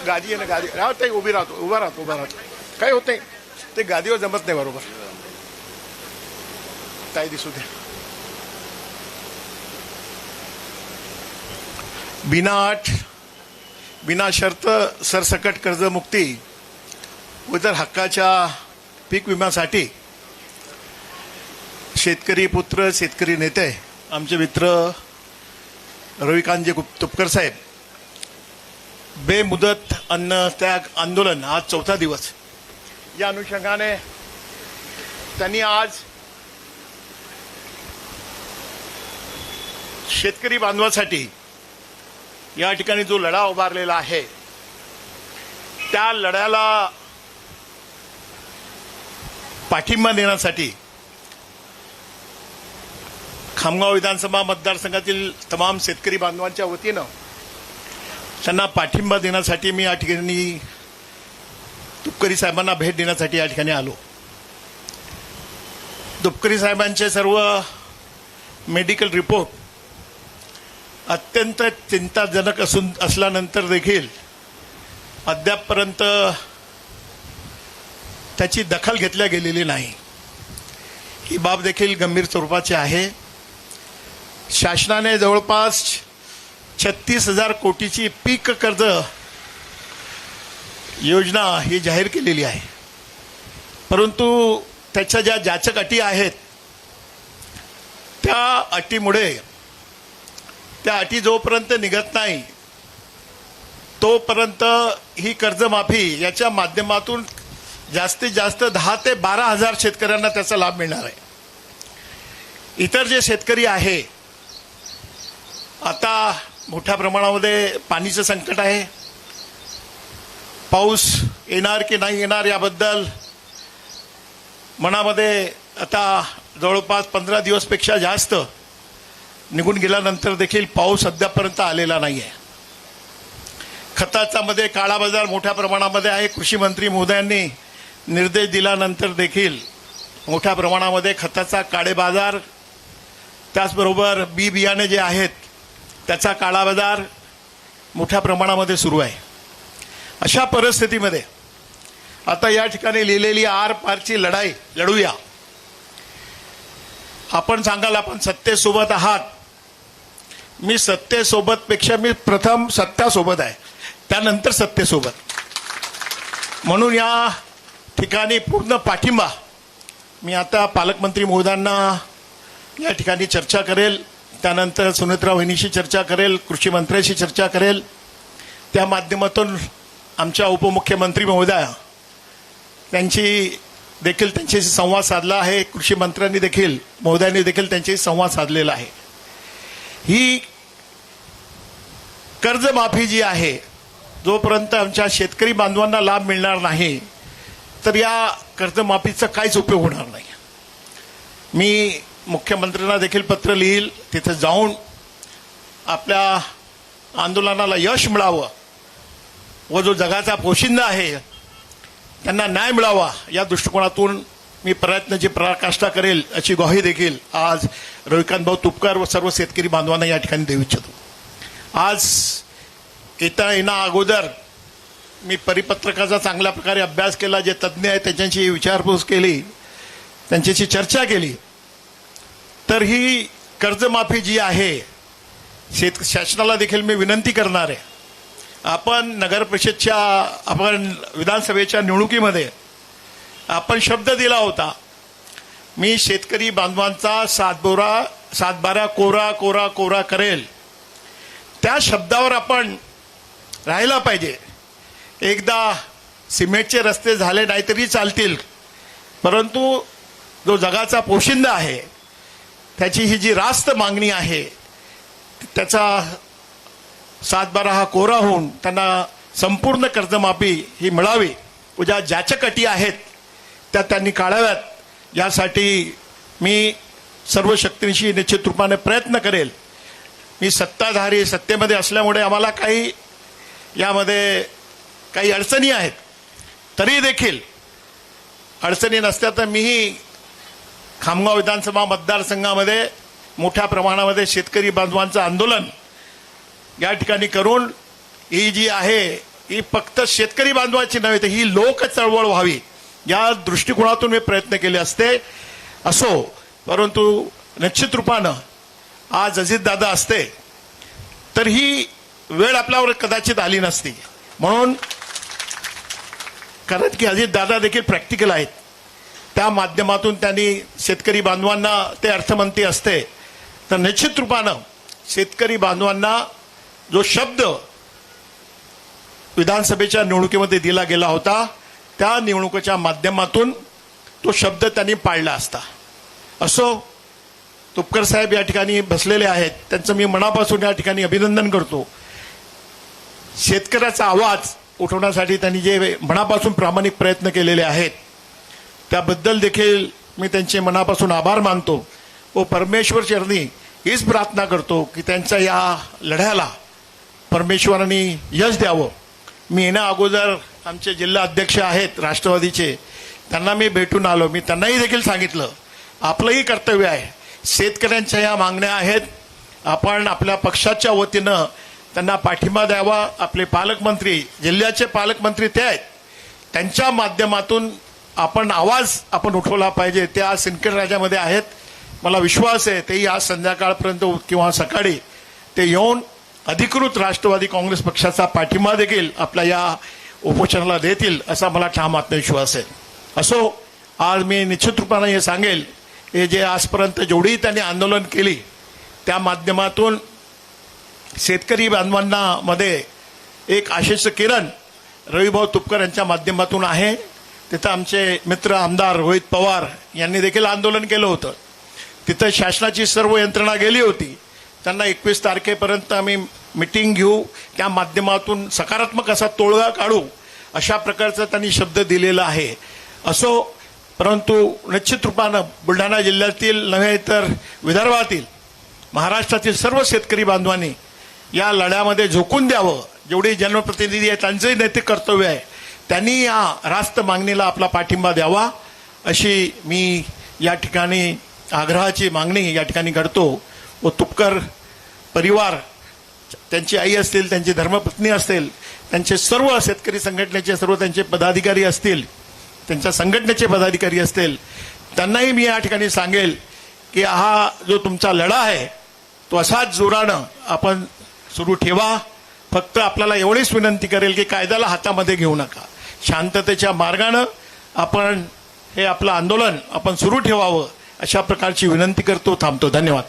गादी आहे ना, गादी राहत ते उभा राहतो काही होत नाही, ते गादीवर जमत नाही बरोबर. काय दिसू द्या. बिना शर्त सरसकट कर्जमुक्ती व इतर हक्काच्या पीक विम्यासाठी शेतकरी पुत्र, शेतकरी नेते, आमचे मित्र रविकांतजी तुपकर साहेब, बेमुदत अन्न त्याग आंदोलन आज 4था दिवस. या अनुषंगाने त्यांनी आज शेतकरी बांधवासाठी या ठिकाणी जो लढा उभारलेला आहे, त्या लढ्याला पाठिंबा देण्यासाठी खामगाव विधानसभा मतदारसंघातील तमाम शेतकरी बांधवांच्या वतीनं त्यांना पाठिंबा देण्यासाठी मी या ठिकाणी तुपकरी साहेबांना भेट देण्यासाठी या ठिकाणी आलो. तुपकरी साहेबांचे सर्व मेडिकल रिपोर्ट अत्यंत चिंताजनक असल्यानंतर देखील अद्यापपर्यंत त्याची दखल घेतल्या गेलेली नाही. ही बाब देखील गंभीर स्वरूपाची आहे. शासनाने जवळपास 36,000 कोटीची पीक कर्ज योजना ही जाहीर केलेली आहे, परंतु त्याच्या ज्या जाचक अटी आहेत त्या अटीमुळे त्या अटी जोपर्यंत निघत नाही तोपर्यंत ही कर्जमाफी याच्या माध्यमातून जास्तीत जास्त 10 ते 12,000 शेतकऱ्यांना त्याचा लाभ मिळणार आहे. इतर जे शेतकरी आहे, आता मोठ्या प्रमाणामध्ये पाणीचं संकट आहे. पाऊस येणार की नाही येणार याबद्दल मनामध्ये आता जवळपास 15 दिवसपेक्षा जास्त निघून गेल्यानंतर देखील पाऊस अद्यापपर्यंत आलेला नाही आहे. खताचा मध्ये काळा बाजार मोठ्या प्रमाणामध्ये आहे. कृषी मंत्री महोदयांनी निर्देश दिल्यानंतर देखील मोठ्या प्रमाणामध्ये खताचा काळे बाजार, त्याचबरोबर बी बियाणे जे आहेत त्याचा काळा बाजार मोठ्या प्रमाणामध्ये सुरू आहे. अशा परिस्थितीमध्ये आता या ठिकाणी लिहिलेली आर पारची लढाई लढूया. आपण सांगाल आपण सत्तेसोबत आहात. मी सत्तेसोबतपेक्षा मी प्रथम सत्तासोबत आहे, त्यानंतर सत्तेसोबत. म्हणून या ठिकाणी पूर्ण पाठिंबा. मी आता पालकमंत्री महोदयांना या ठिकाणी चर्चा करेल, त्यानंतर सुनेत्रा वहिनीशी चर्चा करेल, कृषी मंत्र्यांशी चर्चा करेल. त्या माध्यमातून आमच्या उपमुख्यमंत्री महोदया त्यांच्याशी संवाद साधला आहे. कृषी मंत्र्यांनी देखील महोदयांनी देखील त्यांच्याशी संवाद साधलेला आहे. ही कर्जमाफी जी आहे, जोपर्यंत आमच्या शेतकरी बांधवांना लाभ मिळणार नाही तर या कर्जमाफीचा काहीच उपयोग होणार नाही. मी मुख्यमंत्र्यांना देखील पत्र लिहील, तिथे जाऊन आपल्या आंदोलनाला यश मिळावं व जो जगाचा पोशिंदा आहे त्यांना न्याय मिळावा या दृष्टिकोनातून मी प्रयत्नाची पराकाष्ठा करेल अशी ग्वाही देखील आज रविकांत भाऊ तुपकर व सर्व शेतकरी बांधवांना या ठिकाणी देऊ इच्छितो. आज येण्या अगोदर मी परिपत्रकाचा चांगल्या प्रकारे अभ्यास केला. जे तज्ज्ञ आहेत त्यांच्याशी विचारपूस केली, त्यांच्याशी चर्चा केली. तर ही कर्जमाफी जी आहे, शासनाला देखील मी विनंती करणार आहे. आपण नगर परिषदच्या, आपण विधानसभेच्या निवडणुकीमध्ये आपण शब्द दिला होता, मी शेतकरी बांधवांचा 7/12 कोरा कोरा कोरा करेल. त्या शब्दावर आपण राहायला पाहिजे. एकदा सिमेंटचे रस्ते झाले नाही तरी चालतील, परंतु जो जगाचा पोशिंदा आहे त्याची ही जी रास्त मागणी आहे त्याचा 7/12 हा कोरा होऊन त्यांना संपूर्ण कर्जमाफी ही मिळावी व ज्या जाचक अटी आहेत त्या त्यांनी काढाव्यात. यासाठी मी सर्व शक्तीनिशी निश्चित रूपाने प्रयत्न करेल. मी सत्ताधारी सत्तेमध्ये असल्यामुळे आम्हाला काही यामध्ये काही अडचणी आहेत, तरी देखील अडचणी नसत्या तर मीही खामगाव विधानसभा मतदारसंघामध्ये मोठ्या प्रमाणामध्ये शेतकरी बांधवांचं आंदोलन या ठिकाणी करून ही जी आहे ही फक्त शेतकरी बांधवांची नव्हे तर ही लोक चळवळ व्हावी या दृष्टिकोनातून मी प्रयत्न केले असते असो, परंतु निश्चित रूपानं आज अजितदादा असते तर ही वेळ आपल्यावर कदाचित आली नसती. म्हणून कारण की अजितदादा देखील प्रॅक्टिकल आहेत, त्या माध्यमातून त्यांनी शेतकरी बांधवांना ते अर्थमंत्री असते तर निश्चित रूपानं शेतकरी बांधवांना जो शब्द विधानसभेच्या निवडणुकीमध्ये दिला गेला होता त्या निवडणुकीच्या माध्यमातून तो शब्द त्यांनी पाळला असता. असो, तुपकर साहेब या ठिकाणी बसलेले आहेत, त्यांचं मी मनापासून या ठिकाणी अभिनंदन करतो. शेतकऱ्याचा आवाज उठवण्यासाठी त्यांनी जे मनापासून प्रामाणिक प्रयत्न केलेले आहेत त्याबद्दल देखील मी त्यांचे मनापासून आभार मानतो व परमेश्वर चरणी हीच प्रार्थना करतो की त्यांच्या या लढ्याला परमेश्वरांनी यश द्यावं. मी येण्या अगोदर आमचे जिल्हा अध्यक्ष आहेत राष्ट्रवादीचे, त्यांना मी भेटून आलो. मी त्यांनाही देखील सांगितलं आपलंही कर्तव्य आहे, शेतकऱ्यांच्या या मागण्या आहेत, आपण आपल्या पक्षाच्या वतीनं त्यांना पाठिंबा द्यावा. आपले पालकमंत्री, जिल्ह्याचे पालकमंत्री ते आहेत, त्यांच्या माध्यमातून आपण आवाज उठवला पाहिजे. ते आज सिंदखेड राजामध्ये आहेत, मला विश्वास आहे तेही आज संध्याकाळपर्यंत किंवा सकाळी ते येऊन अधिकृत राष्ट्रवादी काँग्रेस पक्षाचा पाठिंबा देखील आपल्या या उपोषणाला देतील असा मला ठाम आत्मविश्वास आहे. असो, आज मी निश्चित रूपाने हे सांगेल हे जे आजपर्यंत जेवढी त्यांनी आंदोलन केली त्या माध्यमातून शेतकरी बांधवांना मध्ये एक आशेचं किरण रविभाऊ तुपकर यांच्या माध्यमातून आहे. तिथं आमचे मित्र आमदार रोहित पवार यांनी देखील आंदोलन केलं होतं. तिथं शासनाची सर्व यंत्रणा गेली होती. त्यांना 21 तारखेपर्यंत आम्ही मिटिंग घेऊ, त्या माध्यमातून सकारात्मक असा तोडगा काढू अशा प्रकारचा त्यांनी शब्द दिलेला आहे. असो, परंतु निश्चित रूपानं बुलढाणा जिल्ह्यातील नव्हे तर विदर्भातील महाराष्ट्रातील सर्व शेतकरी बांधवांनी या लढ्यामध्ये झोकून द्यावं. जेवढे जनप्रतिनिधी आहेत त्यांचंही नैतिक कर्तव्य आहे, त्यांनी या रास्त मागणीला आपला पाठिंबा द्यावा अशी मी या ठिकाणी आग्रहाची मागणी या ठिकाणी करतो. व तुपकर परिवार, त्यांची आई असतील, त्यांची धर्मपत्नी असतील, त्यांचे सर्व शेतकरी संघटनेचे सर्व त्यांचे पदाधिकारी असतील, त्यांच्या संघटनेचे पदाधिकारी असतील, त्यांनाही मी या ठिकाणी सांगेल की हा जो तुमचा लढा आहे तो असाच जोरानं आपण सुरू ठेवा. फक्त आपल्याला एवढीच विनंती करेल की कायद्याला हातामध्ये घेऊ नका, शांततेच्या मार्गानं आपण हे आपलं आंदोलन आपण सुरू ठेवावं अशा प्रकारची विनंती करतो. थांबतो. धन्यवाद.